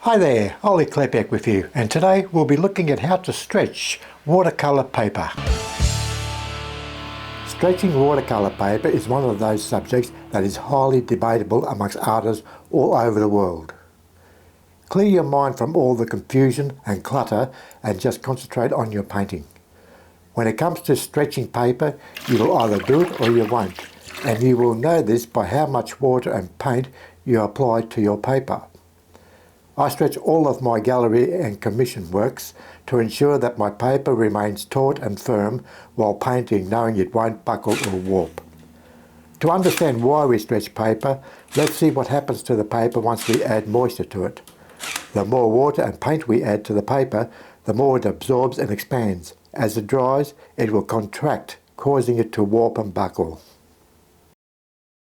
Hi there, Ollie Klepek with you, and today we'll be looking at how to stretch watercolour paper. Stretching watercolour paper is one of those subjects that is highly debatable amongst artists all over the world. Clear your mind from all the confusion and clutter and just concentrate on your painting. When it comes to stretching paper, you will either do it or you won't, and you will know this by how much water and paint you apply to your paper. I stretch all of my gallery and commission works to ensure that my paper remains taut and firm while painting, knowing it won't buckle or warp. To understand why we stretch paper, let's see what happens to the paper once we add moisture to it. The more water and paint we add to the paper, the more it absorbs and expands. As it dries, it will contract, causing it to warp and buckle.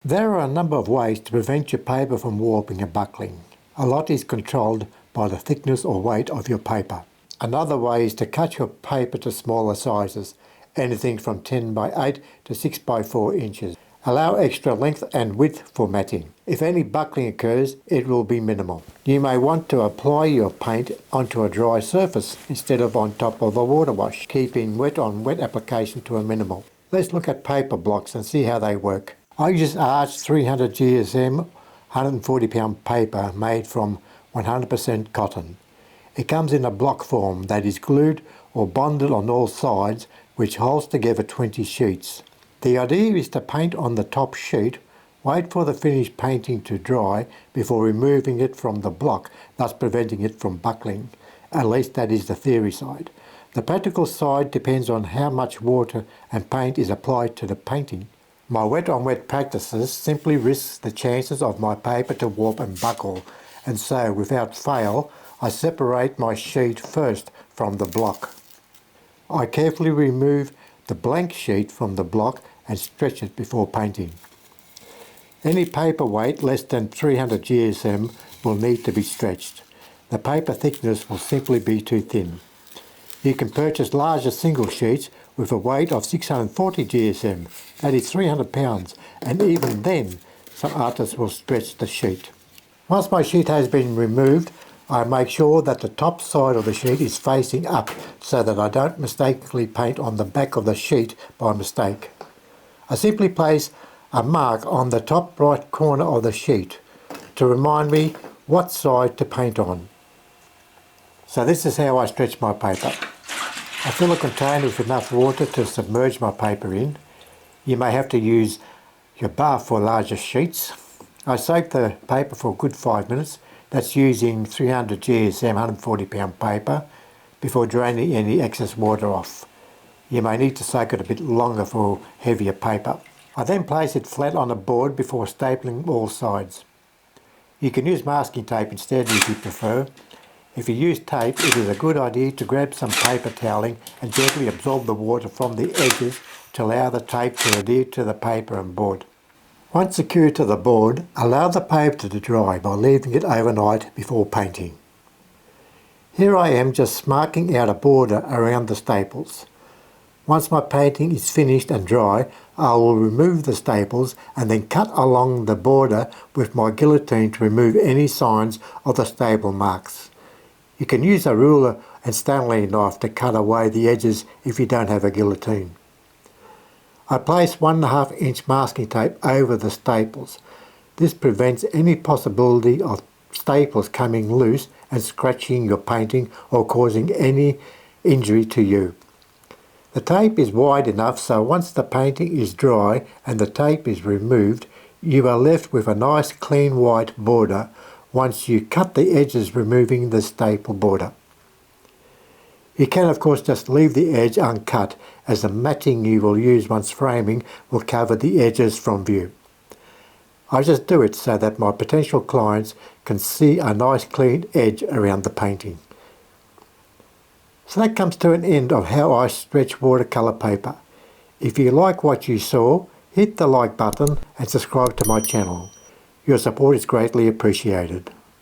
There are a number of ways to prevent your paper from warping and buckling. A lot is controlled by the thickness or weight of your paper. Another way is to cut your paper to smaller sizes, anything from 10 by 8 to 6 by 4 inches. Allow extra length and width for matting. If any buckling occurs, it will be minimal. You may want to apply your paint onto a dry surface instead of on top of a water wash, keeping wet on wet application to a minimal. Let's look at paper blocks and see how they work. I use Arch 300 GSM 140 pound paper made from 100% cotton. It comes in a block form that is glued or bonded on all sides, which holds together 20 sheets. The idea is to paint on the top sheet, wait for the finished painting to dry before removing it from the block, thus preventing it from buckling. At least that is the theory side. The practical side depends on how much water and paint is applied to the painting. My wet on wet practices simply risks the chances of my paper to warp and buckle, and so without fail I separate my sheet first from the block. I carefully remove the blank sheet from the block and stretch it before painting. Any paper weight less than 300 GSM will need to be stretched. The paper thickness will simply be too thin. You can purchase larger single sheets with a weight of 640 GSM, that is 300 pounds, and even then some artists will stretch the sheet. Once my sheet has been removed, I make sure that the top side of the sheet is facing up so that I don't mistakenly paint on the back of the sheet by mistake. I simply place a mark on the top right corner of the sheet to remind me what side to paint on. So this is how I stretch my paper. I fill a container with enough water to submerge my paper in. You may have to use your bath for larger sheets. I soak the paper for a good 5 minutes. That's using 300 GSM 140 pound paper before draining any excess water off. You may need to soak it a bit longer for heavier paper. I then place it flat on a board before stapling all sides. You can use masking tape instead if you prefer. If you use tape, it is a good idea to grab some paper toweling and gently absorb the water from the edges to allow the tape to adhere to the paper and board. Once secured to the board, allow the paper to dry by leaving it overnight before painting. Here I am just marking out a border around the staples. Once my painting is finished and dry, I will remove the staples and then cut along the border with my guillotine to remove any signs of the staple marks. You can use a ruler and Stanley knife to cut away the edges if you don't have a guillotine. I place 1.5 inch masking tape over the staples. This prevents any possibility of staples coming loose and scratching your painting or causing any injury to you. The tape is wide enough so once the painting is dry and the tape is removed, you are left with a nice clean white border once you cut the edges removing the staple border. You can of course just leave the edge uncut as the matting you will use once framing will cover the edges from view. I just do it so that my potential clients can see a nice clean edge around the painting. So that comes to an end of how I stretch watercolour paper. If you like what you saw, hit the like button and subscribe to my channel. Your support is greatly appreciated.